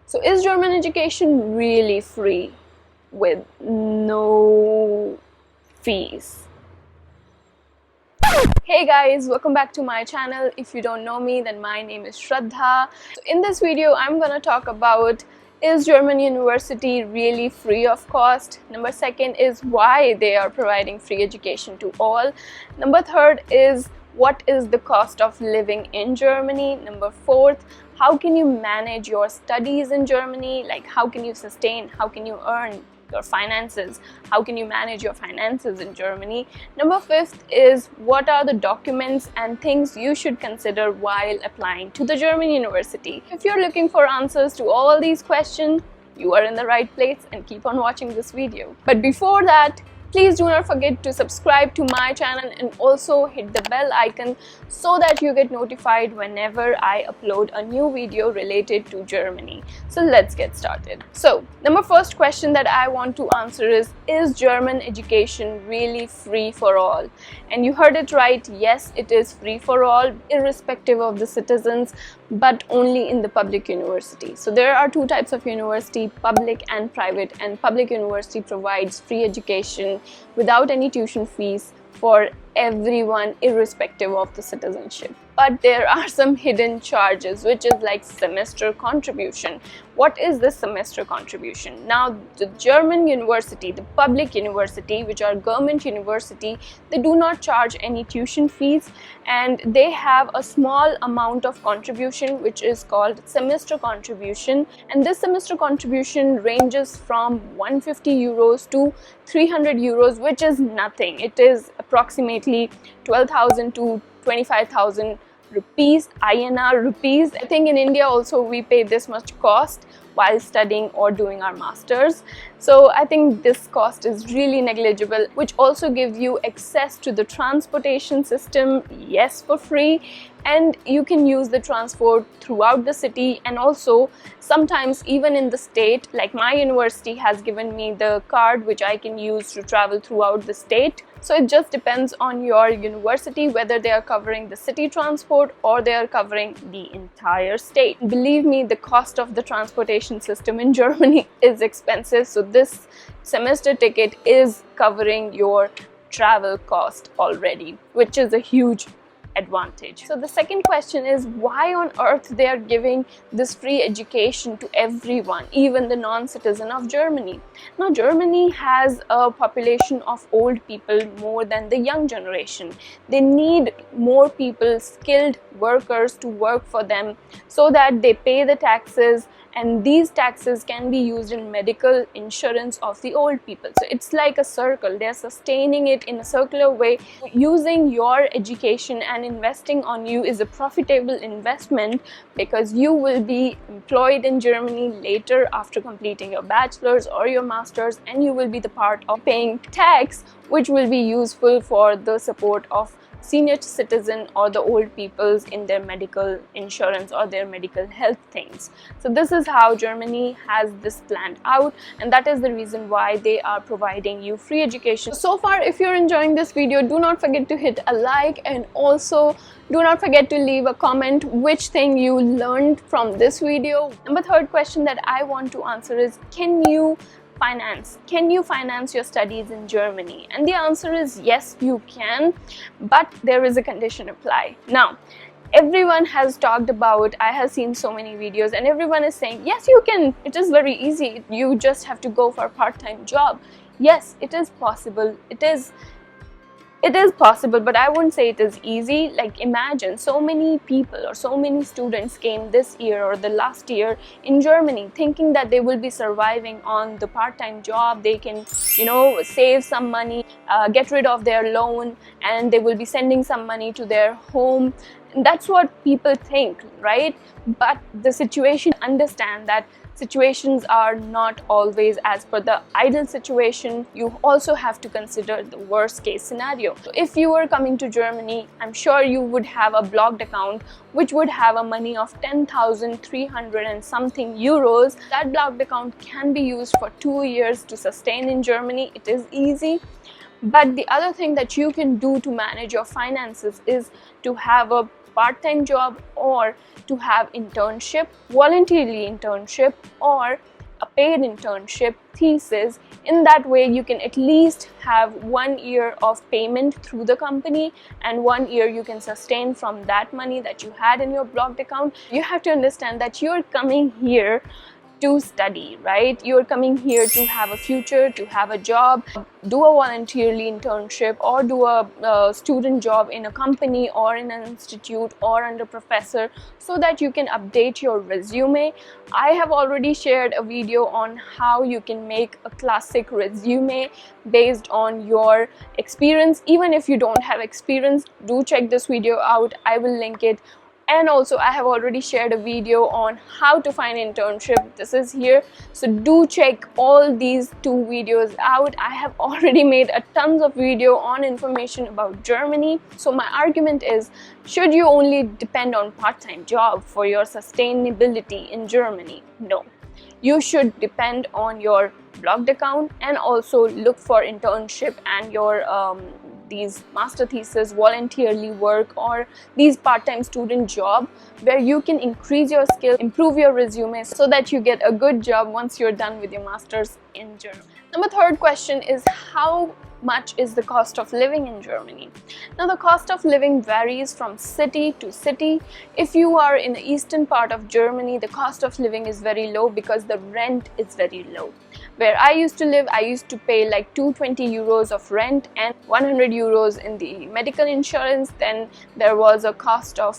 So is German education really free with no fees? Hey guys, welcome back to my channel. If you don't know me, then my name is Shraddha. So in this video, I'm gonna talk about, is German university really free of cost? Number second is why they are providing free education to all. Number third is what is the cost of living in Germany. Number fourth, how can you manage your studies in Germany? Like how can you sustain, how can you earn your finances, how can you manage your finances in Germany. Number fifth is what are the documents and things you should consider while applying to the German university. If you're looking for answers to all these questions, you are in the right place and keep on watching this video. But before that, please do not forget to subscribe to my channel and also hit the bell icon so that you get notified whenever I upload a new video related to Germany. So let's get started. So number first question that I want to answer is German education really free for all? And you heard it right, yes, it is free for all, irrespective of the citizens, but only in the public university. So there are two types of university, public and private, and public university provides free education without any tuition fees for everyone irrespective of the citizenship. But there are some hidden charges, which is like semester contribution. What is this semester contribution? Now the German university, the public university, which are government university, they do not charge any tuition fees and they have a small amount of contribution which is called semester contribution, and this semester contribution ranges from 150 euros to 300 euros, which is nothing. It is approximately 12,000 to 25,000 rupees, INR rupees. I think in India also we pay this much cost while studying or doing our masters. So I think this cost is really negligible, which also gives you access to the transportation system, yes, for free, and you can use the transport throughout the city and also sometimes even in the state. Like my university has given me the card which I can use to travel throughout the state. So it just depends on your university whether they are covering the city transport or they are covering the entire state. Believe me, the cost of the transportation system in Germany is expensive, so this semester ticket is covering your travel cost already, which is a huge advantage. So the second question is why on earth they are giving this free education to everyone, even the non-citizen of Germany. Now Germany has a population of old people more than the young generation. They need more people, skilled workers to work for them so that they pay the taxes, and these taxes can be used in medical insurance of the old people. So it's like a circle. They're sustaining it in a circular way. Using your education and investing on you is a profitable investment because you will be employed in Germany later after completing your bachelor's or your master's, and you will be the part of paying tax, which will be useful for the support of senior citizen or the old peoples in their medical insurance or their medical health things. So this is how Germany has this planned out, and that is the reason why they are providing you free education. So far, if you're enjoying this video, do not forget to hit a like and also do not forget to leave a comment which thing you learned from this video. Number third question that I want to answer is, can you finance your studies in Germany? And the answer is yes, you can, but there is a condition apply. Now everyone has talked about, I have seen so many videos and everyone is saying yes, you can, it is very easy, you just have to go for a part-time job. Yes, it is possible, it is possible, but I wouldn't say it is easy. Like imagine so many people or so many students came this year or the last year in Germany thinking that they will be surviving on the part-time job, they can, save some money, get rid of their loan, and they will be sending some money to their home. That's what people think, right? But the situation, understand that situations are not always as per the ideal situation. You also have to consider the worst case scenario. So if you were coming to Germany, I'm sure you would have a blocked account which would have a money of 10,300 and something euros. That blocked account can be used for 2 years to sustain in Germany. It is easy. But the other thing that you can do to manage your finances is to have a part-time job or to have internship, voluntarily internship, or a paid internship, thesis. In that way you can at least have 1 year of payment through the company, and 1 year you can sustain from that money that you had in your blocked account. You have to understand that you're coming here to study, right? You're coming here to have a future, to have a job, do a voluntarily internship, or do a student job in a company or in an institute or under professor, so that you can update your resume. I have already shared a video on how you can make a classic resume based on your experience. Even if you don't have experience, do check this video out. I will link it. And also I have already shared a video on how to find internship. This is here, so do check all these 2 videos out. I have already made a tons of video on information about Germany. So my argument is, should you only depend on part-time job for your sustainability in Germany? No, you should depend on your blocked account, and also look for internship and your these master thesis, voluntarily work, or these part-time student job where you can increase your skill, improve your resume, so that you get a good job once you're done with your masters in Germany. Number 3rd question is, how much is the cost of living in Germany? Now the cost of living varies from city to city. If you are in the eastern part of Germany, the cost of living is very low because the rent is very low. Where I used to live, I used to pay like 220 euros of rent and 100 euros in the medical insurance. Then there was a cost of,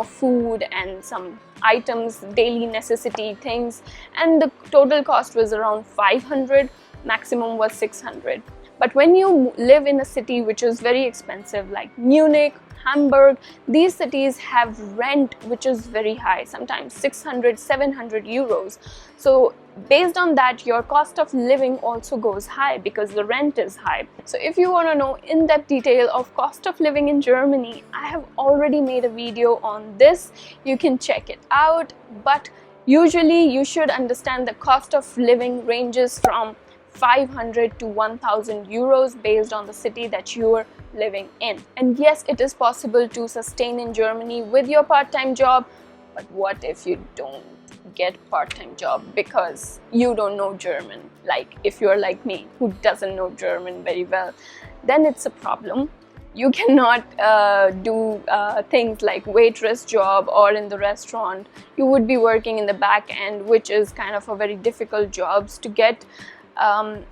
food and some items, daily necessity things, and the total cost was around 500, maximum was 600. But when you live in a city which is very expensive, like Munich, Hamburg, these cities have rent which is very high, sometimes 600, 700 euros. So based on that, your cost of living also goes high because the rent is high. So if you want to know in-depth detail of cost of living in Germany, I have already made a video on this. You can check it out. But usually you should understand the cost of living ranges from 500 to 1000 euros based on the city that you are living in. And yes, it is possible to sustain in Germany with your part-time job, but what if you don't get part-time job because you don't know German? Like if you're like me who doesn't know German very well, then it's a problem. You cannot do things like waitress job or in the restaurant. You would be working in the back end, which is kind of a very difficult jobs to get.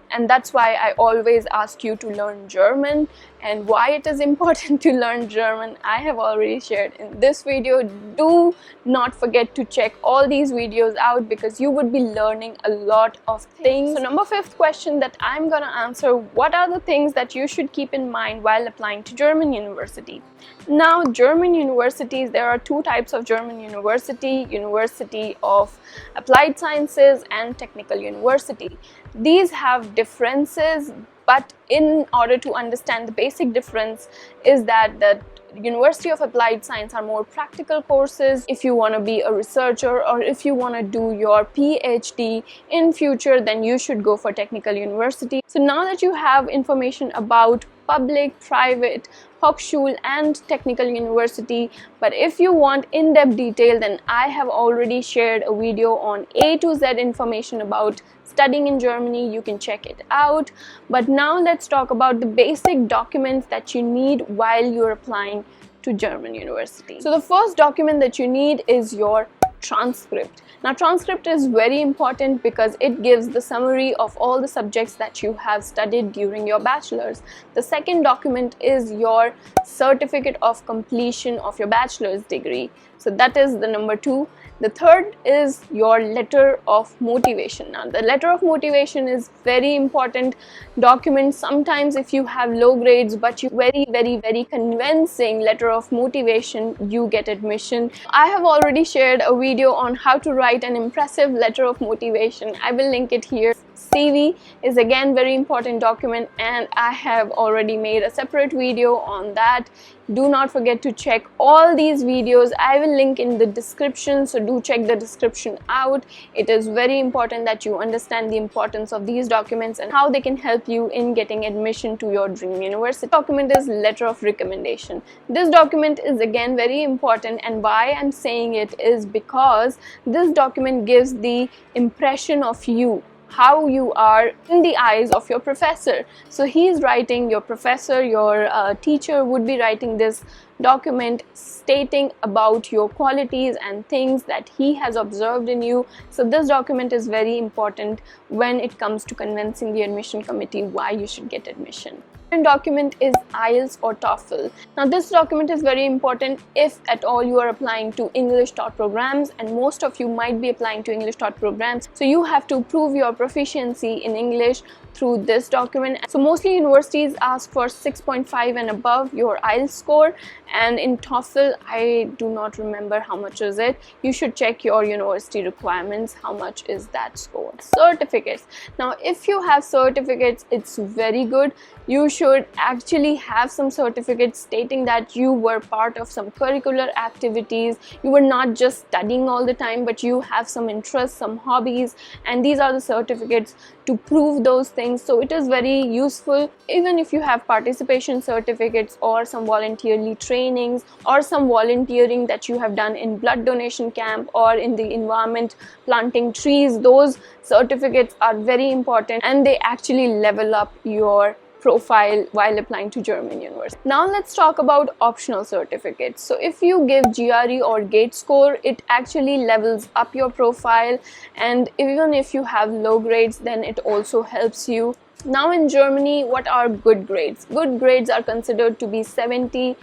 And that's why I always ask you to learn German. And why it is important to learn German, I have already shared in this video. Do not forget to check all these videos out because you would be learning a lot of things. So number 5th question that I'm gonna answer, what are the things that you should keep in mind while applying to German university? Now, German universities, there are 2 types of German university: University of Applied Sciences and Technical University. These have differences, but in order to understand the basic difference is that the University of Applied Science are more practical courses. If you want to be a researcher or if you want to do your PhD in future, then you should go for Technical University. So now that you have information about public, private, Hochschule and Technical University, but if you want in-depth detail, then I have already shared a video on A to Z information about studying in Germany. You can check it out. But now let's talk about the basic documents that you need while you're applying to German university. So the first document that you need is your transcript. Now, transcript is very important because it gives the summary of all the subjects that you have studied during your bachelor's. The second document is your certificate of completion of your bachelor's degree. So that is the number 2. The third is your letter of motivation. Now, the letter of motivation is very important document. Sometimes if you have low grades but you very convincing letter of motivation, you get admission. I have already shared a video on how to write an impressive letter of motivation. I will link it here. CV is again very important document and I have already made a separate video on that. Do not forget to check all these videos. I will link in the description, so do check the description out. It is very important that you understand the importance of these documents and how they can help you in getting admission to your dream university. The document is letter of recommendation. This document is again very important, and why I'm saying it is because this document gives the impression of you, how you are in the eyes of your professor. So he is writing, your professor, your teacher would be writing this document stating about your qualities and things that he has observed in you. So this document is very important when it comes to convincing the admission committee why you should get admission. The document is IELTS or TOEFL. Now this document is very important if at all you are applying to English taught programs, and most of you might be applying to English taught programs, so you have to prove your proficiency in English through this document. So mostly universities ask for 6.5 and above your IELTS score, and in TOEFL I do not remember how much is it. You should check your university requirements, how much is that score. Certificates. Now if you have certificates, it's very good. You should actually have some certificates stating that you were part of some curricular activities, you were not just studying all the time, but you have some interests, some hobbies, and these are the certificates to prove those things. So it is very useful. Even if you have participation certificates or some volunteerly trainings or some volunteering that you have done in blood donation camp or in the environment planting trees, those certificates are very important and they actually level up your profile while applying to German university. Now let's talk about optional certificates. So if you give GRE or GATE score, it actually levels up your profile, and even if you have low grades, then it also helps you. Now in Germany, what are good grades? Good grades are considered to be 70%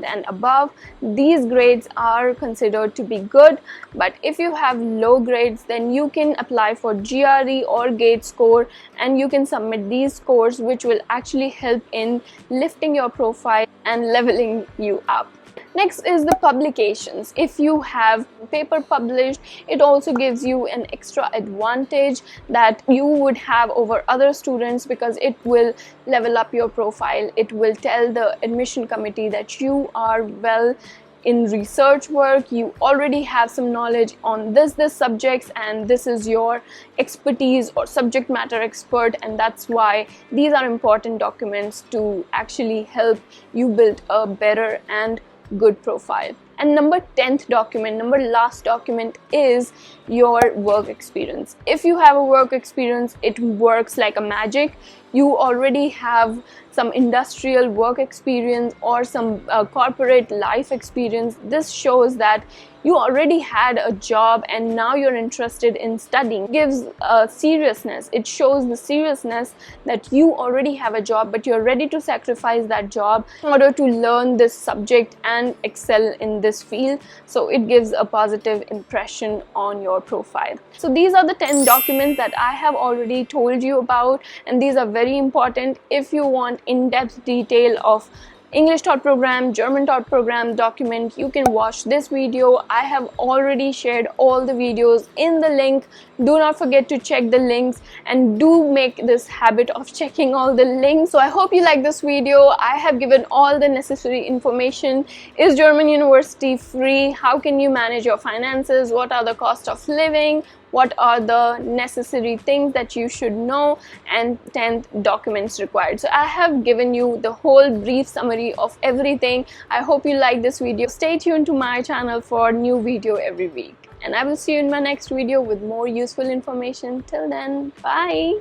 and above. These grades are considered to be good, but if you have low grades, then you can apply for GRE or GATE score and you can submit these scores, which will actually help in lifting your profile and leveling you up. Next is the publications. If you have paper published, it also gives you an extra advantage that you would have over other students because it will level up your profile. It will tell the admission committee that you are well in research work, you already have some knowledge on this subjects, and this is your expertise or subject matter expert, and that's why these are important documents to actually help you build a better and good profile. And number 10th document, number last document, is your work experience. If you have a work experience, it works like a magic. You already have some industrial work experience or some corporate life experience. This shows that you already had a job and now you're interested in studying. It gives seriousness. It shows the seriousness that you already have a job, but you're ready to sacrifice that job in order to learn this subject and excel in this field. So it gives a positive impression on your profile. So these are the 10 documents that I have already told you about, and these are very important. If you want in-depth detail of English taught program, German taught program document, you can watch this video. I have already shared all the videos in the link. Do not forget to check the links and do make this habit of checking all the links. So I hope you like this video. I have given all the necessary information. Is German university free? How can you manage your finances? What are the cost of living? What are the necessary things that you should know, and 10 documents required. So I have given you the whole brief summary of everything. I hope you like this video. Stay tuned to my channel for new video every week, and I will see you in my next video with more useful information. Till then, bye.